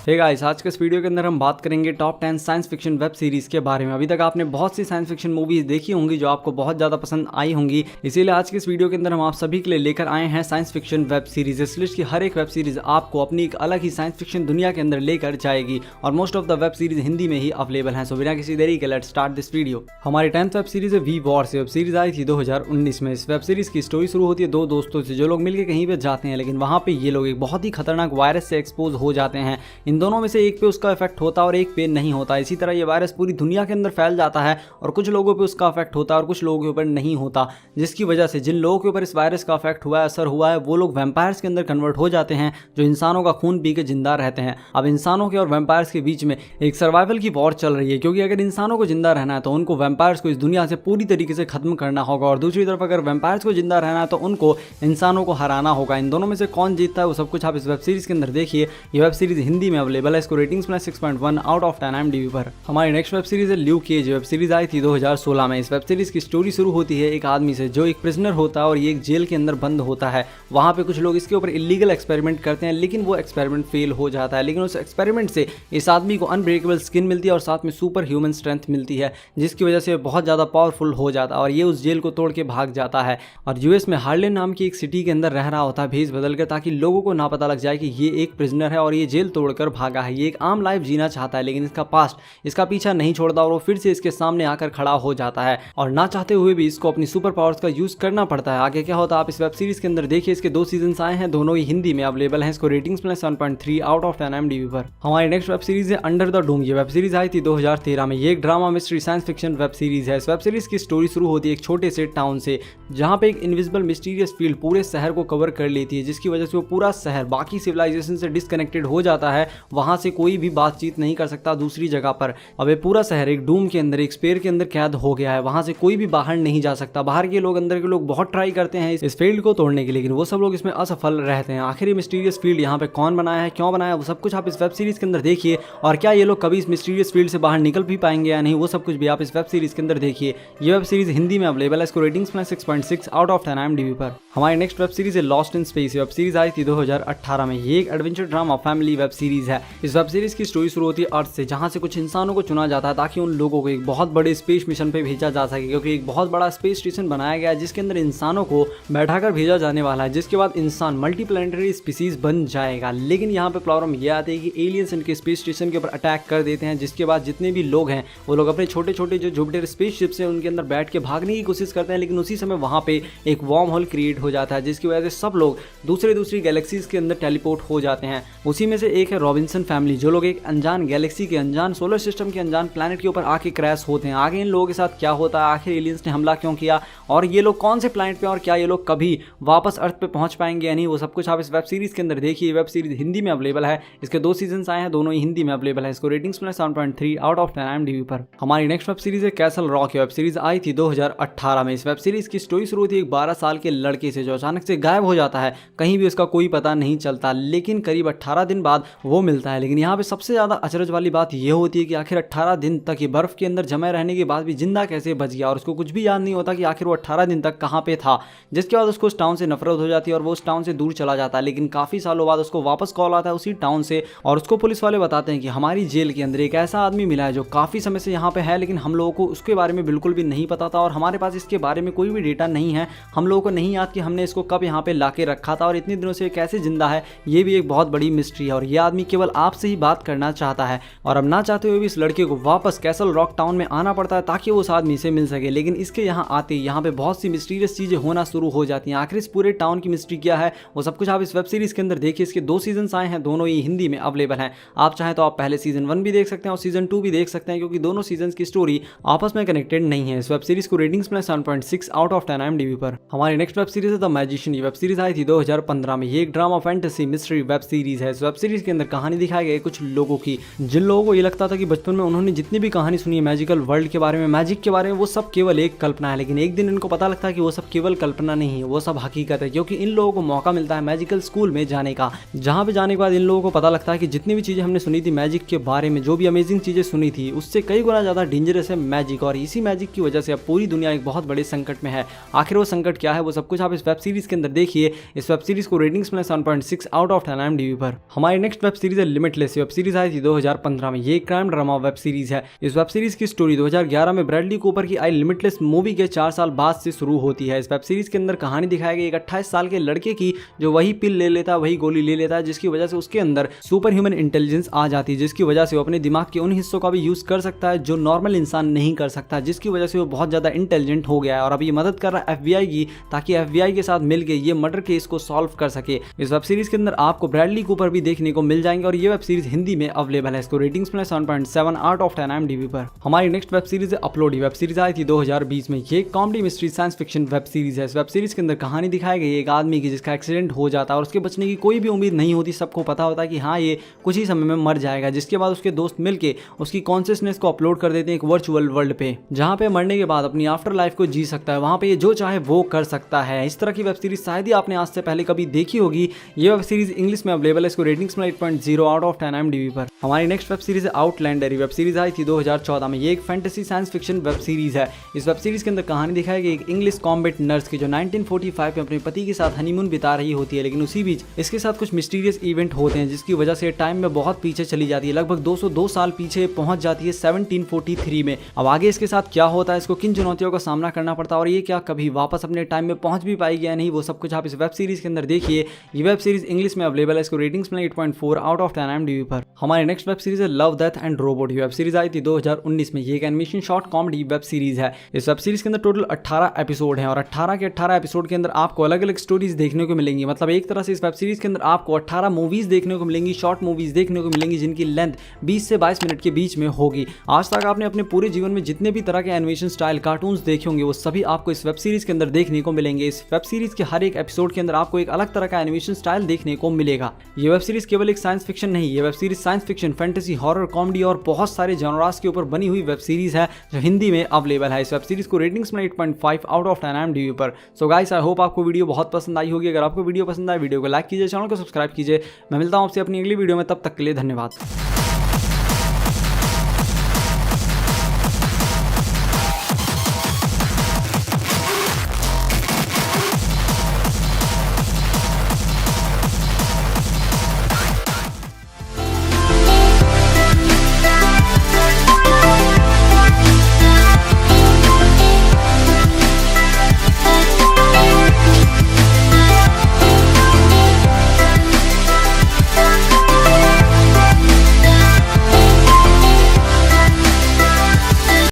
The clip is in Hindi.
हे गाइस, आज के इस वीडियो के अंदर हम बात करेंगे top 10 science fiction web series के बारे में। अभी तक आपने बहुत सी साइंस फिक्शन मूवीज देखी होंगी जो आपको बहुत ज्यादा पसंद आई होंगी, इसीलिए आज के इस वीडियो के अंदर हम आप सभी के लिए लेकर आए हैं साइंस फिक्शन वेब सीरीज। इस लिस्ट की हर एक वेब सीरीज आपको अपनी एक अलग ही साइंस फिक्शन दुनिया के अंदर लेकर जाएगी और most of the web series Hindi में ही अवेलेबल है। सो बिना किसी देरी के लेट्स स्टार्ट दिस वीडियो। हमारी 10th वेब सीरीज है वी वॉर से। वेब सीरीज आई थी 2019 में। इस वेब सीरीज की स्टोरी शुरू होती है दो दोस्तों से जो लोग मिलकर कहीं पे जाते हैं, लेकिन वहां पे ये लोग एक बहुत ही खतरनाक वायरस से एक्सपोज हो जाते हैं। इन दोनों में से एक पे उसका इफेक्ट होता है और एक पे नहीं होता। इसी तरह ये वायरस पूरी दुनिया के अंदर फैल जाता है और कुछ लोगों पे उसका इफेक्ट होता है और कुछ लोगों के ऊपर नहीं होता, जिसकी वजह से जिन लोगों के ऊपर इस वायरस का इफेक्ट हुआ है, असर हुआ है, वो लोग वैम्पायर्स के अंदर कन्वर्ट हो जाते हैं जो इंसानों का खून पी के जिंदा रहते हैं। अब इंसानों के और वैम्पायर्स के बीच में एक सर्वाइवल की वॉर चल रही है, क्योंकि अगर इंसानों को जिंदा रहना है तो उनको वैम्पायर्स को इस दुनिया से पूरी तरीके से खत्म करना होगा और दूसरी तरफ अगर वैम्पायर्स को जिंदा रहना है तो उनको इंसानों को हराना होगा। इन दोनों में से कौन जीतता है वो सब कुछ आप इस वेब सीरीज के अंदर देखिए। ये वेब सीरीज हिंदी में अवेलेबल है। इसको रेटिंग्स में 6.1 आउट ऑफ 10 IMDb पर। हमारी नेक्स्ट वेब सीरीज है ल्यूक केज। वेब सीरीज आई थी 2016 में। इस वेब सीरीज की स्टोरी शुरू होती है एक आदमी से जो एक प्रिजनर होता है और ये एक जेल के अंदर बंद होता है। वहां पे कुछ लोग इसके ऊपर इलीगल एक्सपेरिमेंट करते हैं, लेकिन वो एक्सपेरिमेंट फेल हो जाता है। लेकिन उस एक्सपेरिमेंट से इस आदमी को अनब्रेकेबल स्किन मिलती है और साथ में सुपर ह्यूमन स्ट्रेंथ मिलती है, जिसकी वजह से बहुत ज़्यादा पावरफुल हो जाता है और ये उस जेल को तोड़ के भाग जाता है और यूएस में हार्लेम नाम की एक सिटी के अंदर रह रहा होता है भेस बदल कर, ताकि लोगों को ना पता लग जाए कि ये एक प्रिजनर है और ये जेल तोड़कर भागा है। ये एक आम लाइफ जीना चाहता है, लेकिन इसका पास्ट इसका पीछा नहीं छोड़ता और वो फिर से इसके सामने आकर खड़ा हो जाता है और ना चाहते हुए भी इसको अपनी सुपर पावर्स का यूज करना पड़ता है। आगे क्या होता है आप इस वेब सीरीज के अंदर देखिए। इसके 2 सीजन आए हैं, दोनों ही हिंदी में अवेलेबल हैं। इसको रेटिंग्स में 7.3 आउट ऑफ 10 IMDb पर। हमारी नेक्स्ट वेब सीरीज है अंडर द डूम। ये वेब सीरीज आई थी 2013 में। ये एक drama mystery science fiction web series है। इस वेब सीरीज की स्टोरी शुरू होती है एक छोटे से टाउन से, जहां पे एक इनविजिबल मिस्टीरियस फील्ड पूरे शहर को कवर कर लेती है, जिसकी वजह से वो पूरा शहर बाकी सिविलाइजेशन से डिस्कनेक्टेड हो जाता है। वहां से कोई भी बातचीत नहीं कर सकता दूसरी जगह पर। अब ये पूरा शहर एक डूम के अंदर, एक स्पेयर के अंदर कैद हो गया है। वहां से कोई भी बाहर नहीं जा सकता। बाहर के लोग, अंदर के लोग बहुत ट्राई करते हैं इस फील्ड को तोड़ने के, लेकिन वो सब लोग इसमें असफल रहते हैं। आखिर ये मिस्टीरियस फील्ड यहाँ पे कौन बनाया है, क्यों बनाया, वो सब कुछ आप इस वेब सीरीज के अंदर देखिए। और क्या ये लोग कभी इस मिस्टीरियस फील्ड से बाहर निकल भी पाएंगे या नहीं, वो सब कुछ भी आप इस वेब सीरीज के अंदर देखिए। ये वेब सीरीज हिंदी में अवेलेबल है। इसको रेटिंग्स में 6.6 आउट ऑफ 10 IMDb पर। हमारी नेक्स्ट वेब सीरीज है Lost in Space. Web series आई थी 2018 में। ये एक adventure drama family web series है। इस वेब सीरीज की स्टोरी शुरू होती है अर्थ से, जहां से कुछ इंसानों को चुना जाता है ताकि उन लोगों को एक बहुत बड़े स्पेस मिशन पे भेजा जा सके, क्योंकि एक बहुत बड़ा स्पेस स्टेशन बनाया गया है जिसके अंदर इंसानों को बैठाकर भेजा जाने वाला है, जिसके बाद इंसान मल्टीप्लैनेटरी स्पीसीज बन जाएगा। लेकिन यहाँ पे प्रॉब्लम यह आती है कि एलियंस इनके स्पेस स्टेशन के ऊपर अटैक कर देते हैं, जिसके बाद जितने भी लोग हैं वो लोग अपने छोटे छोटे जो जुपिटर स्पेस शिप्स हैं उनके अंदर बैठ के भागने की कोशिश करते हैं, लेकिन उसी समय वहां पे एक वार्म होल क्रिएट हो जाता है, जिसकी वजह से सब लोग दूसरी गैलेक्सीज के अंदर टेलीपोर्ट हो जाते हैं। उसी में से एक है रॉबिन्सन फैमिली, जो लोग एक अनजान गैलेक्सी के, अनजान सोलर सिस्टम के अनजान प्लैनेट के ऊपर आके क्रैश होते हैं। आगे इन लोगों के साथ क्या होता है, आखिर एलियंस ने हमला क्यों किया और ये लोग कौन से प्लैनेट पे, और क्या ये लोग कभी वापस अर्थ पे पहुंच पाएंगे या नहीं, वो सब कुछ आप इस वेब सीरीज के अंदर देखिए। वेब सीरीज हिंदी में अवेलेबल है। इसके 2 सीजन आए हैं, दोनों ही हिंदी में अवेलेबल है। इसको रेटिंग्स में 7.3 आउट ऑफ 10 IMDb पर। हमारी नेक्स्ट वेब सीरीज है कैसल रॉक। वेब सीरीज आई थी 2018 में। इस वेब सीरीज की स्टोरी शुरू होती है एक 12 साल के लड़के से जो अचानक से गायब हो जाता है, कहीं भी उसका कोई पता नहीं चलता, लेकिन करीब 18 दिन बाद वो मिलता है। लेकिन यहाँ पे सबसे ज्यादा अचरज वाली बात यह होती है कि आखिर 18 दिन तक ये बर्फ के अंदर जमे रहने के बाद भी जिंदा कैसे बच गया और उसको कुछ भी याद नहीं होता कि आखिर वो 18 दिन तक कहाँ पे था। जिसके बाद उसको उस टाउन से नफरत हो जाती है और वो उस टाउन से दूर चला जाता है। लेकिन काफी सालों बाद उसको वापस कॉल आता है उसी टाउन से और उसको पुलिस वाले बताते हैं कि हमारी जेल के अंदर एक ऐसा आदमी मिला है जो काफी समय से यहाँ पे है, लेकिन हम लोगों को उसके बारे में बिल्कुल भी नहीं पता था और हमारे पास इसके बारे में कोई भी डेटा नहीं है। हम लोगों को नहीं याद कि हमने इसको कब यहाँ पे लाके रखा था और इतने दिनों से कैसे जिंदा है, ये भी एक बहुत बड़ी मिस्ट्री है। और ये आदमी केवल आपसे ही बात करना चाहता है और अब ना चाहते हुए भी इस लड़के को वापस कैसल रॉक टाउन में आना पड़ता है ताकि वो उस आदमी से मिल सके। लेकिन इसके यहाँ आते यहाँ पे बहुत सी मिस्टीरियस चीजें होना शुरू हो जाती हैं। आखिर इस पूरे टाउन की मिस्ट्री क्या है, वो सब कुछ आप इस वेब सीरीज के अंदर देखिए। इसके 2 सीजन आए हैं, दोनों ही हिंदी में अवेलेबल हैं। आप चाहें तो आप पहले सीजन 1 भी देख सकते हैं और सीजन 2 भी देख सकते हैं, क्योंकि दोनों सीजन की स्टोरी आपस में कनेक्टेड नहीं है। इस वेब सीरीज को रेटिंग्स में 7.6 आउट ऑफ 10 IMDb पर। हमारी नेक्स्ट वेब सीरीज है द मैजिशियन। ये वेब सीरीज आई थी 2015 में। ये एक drama fantasy mystery web series है। इस वेब सीरीज के अंदर कहानी दिखाई गई कुछ लोगों की, जिन लोगों को ये लगता था कि बचपन में उन्होंने जितनी भी कहानी सुनी है मैजिकल वर्ल्ड के बारे में, मैजिक के बारे में, वो सब केवल एक कल्पना है। लेकिन एक दिन इनको पता लगता है कि वो सब केवल कल्पना नहीं है, वो सब हकीकत है, क्योंकि इन लोगों को मौका मिलता है मैजिकल स्कूल में जाने का, जहाँ पे जाने के बाद इन लोगों को पता लगता है कि जितनी भी चीजें हमने सुनी थी मैजिक के बारे में, जो भी अमेजिंग चीजें सुनी थी, उससे कई गुना ज्यादा डेंजरस है मैजिक। और इसी मैजिक की वजह से अब पूरी दुनिया एक बहुत बड़े संकट में है। आखिर वो संकट क्या है, वो सब कुछ आप इस वेब सीरीज के अंदर देखिए। इस वेब सीरीज को रेटिंग्स में 7.6 आउट ऑफ 10 IMDb पर। हमारी नेक्स्ट वेब सीरीज है लिमिटलेस। वेब सीरीज आई थी 2015 में। ये क्राइम ड्रामा वेब सीरीज है। इस वेब सीरीज की स्टोरी 2011 में ब्रैडली कूपर की आई लिमिटलेस मूवी के 4 साल बाद से शुरू होती है। इस वेब सीरीज के अंदर कहानी दिखाई गई एक 28 साल के लड़के की जो वही पिल ले लेता है, वही गोली ले लेता है, जिसकी वजह से उसके अंदर सुपर ह्यूमन इंटेलिजेंस आ जाती है, जिसकी वजह से वो अपने दिमाग के उन हिस्सों का भी यूज कर सकता है जो नॉर्मल इंसान नहीं कर सकता, जिसकी वजह से वो बहुत ज्यादा इंटेलिजेंट हो गया है और अभी ये मदद कर रहा है FBI की, ताकि FBI के साथ मिलकर ये मर्डर केस को सॉल्व कर सके। इस वेब सीरीज के अंदर आपको ब्रैडली कूपर भी देखने को मिल जाएंगे और ये वेब सीरीज हिंदी में अवेलेबल है। इसको रेटिंग्स में 7.7 आउट ऑफ 10 IMDb पर। हमारी नेक्स्ट वेब सीरीज है अपलोडी। वेब सीरीज आई थी 2020 में। ये comedy mystery science fiction web series है। इस वेब सीरीज के अंदर कहानी दिखाई गई एक आदमी की जिसका एक्सीडेंट हो जाता है और उसके बचने की कोई भी उम्मीद नहीं होती। सबको पता होता है कि हाँ ये कुछ ही समय में मर जाएगा, जिसके बाद उसके दोस्त मिलके उसकी कॉन्शियसनेस को अपलोड कर देते हैं एक वर्चुअल वर्ल्ड पे, जहाँ पे मरने के बाद अपनी आफ्टर लाइफ को जी सकता है। वहाँ पे ये जो चाहे वो कर सकता है। इस तरह की वेब सीरीज शायद ही आपने आज से पहले कभी देखी होगी। ये वेब सीरीज इंग्लिश में अवेलेबल है। इसको रेटिंग्स में 8.0 आउट ऑफ 10 IMDb पर। हमारी नेक्स्ट वेब सीरीज है आउटलैंडर। वेब सीरीज आई थी 2014 में। ये एक fantasy science fiction web series है। इस वेब सीरीज के अंदर कहानी दिखाई गई एक इंग्लिश कॉम्बैट नर्स की जो 1945 में अपने पति के साथ हनीमून बिता रही होती है, लेकिन उसी बीच इसके साथ कुछ मिस्टीरियस इवेंट होते हैं जिसकी वजह से टाइम में बहुत पीछे चली जाती है। लगभग 202 साल पीछे पहुंच जाती है 1743 में। अब आगे इसके साथ क्या होता है, इसको किन चुनौतियों का सामना करना पड़ता है और ये क्या कभी वापस अपने टाइम में पहुंच भी पाएगी या नहीं, वो सब कुछ आप इस वेब सीरीज के अंदर देखिए। ये वेब सीरीज इंग्लिश में अवेलेबल है। इसको रेटिंग्स में 8.4 आउट ऑफ 10 IMDb पर। हमारी नेक्स्ट वेब सीरीज है Love Death and Robot. Web series आई थी 2019 में। ये एक animation short comedy web series है। इस वेब सीरीज के अंदर टोटल 18 एपिसोड हैं और 18 के 18 एपिसोड के अंदर आपको अलग अलग स्टोरीज देखने को मिलेंगी। मतलब एक तरह से इस वेब सीरीज के अंदर आपको 18 मूवीज देखने को मिलेंगी, शॉर्ट मूवीज देखने को मिलेंगी जिनकी लेंथ 20 से 22 मिनट के बीच में होगी। आज तक आपने अपने पूरे जीवन में जितने भी तरह के एनिमेशन स्टाइल कार्टून्स देखे होंगे वो सभी आपको इस वेब सीरीज के अंदर देखने को मिलेंगे। इस वेब सीरीज के हर एक एपिसोड के अंदर आपको एक अलग तरह का एनिमेशन स्टाइल देखने को मिलेगा। ये वेब सीरीज केवल एक साइंस फिक्शन नहीं, ये web series science fiction, fantasy, horror, comedy और बहुत सारे जॉनरास के ऊपर बनी हुई वेब सीरीज है जो हिंदी में अवेलेबल है। इस वेब सीरीज को रेटिंग्स में 8.5 आउट ऑफ 10 IMDb पर। सो गाइस, आई होप आपको वीडियो बहुत पसंद आई होगी। अगर आपको वीडियो पसंद आए वीडियो को लाइक कीजिए, चैनल को सब्सक्राइब कीजिए। मैं मिलता हूं आपसे अपनी अगली वीडियो में, तब तक के लिए धन्यवाद।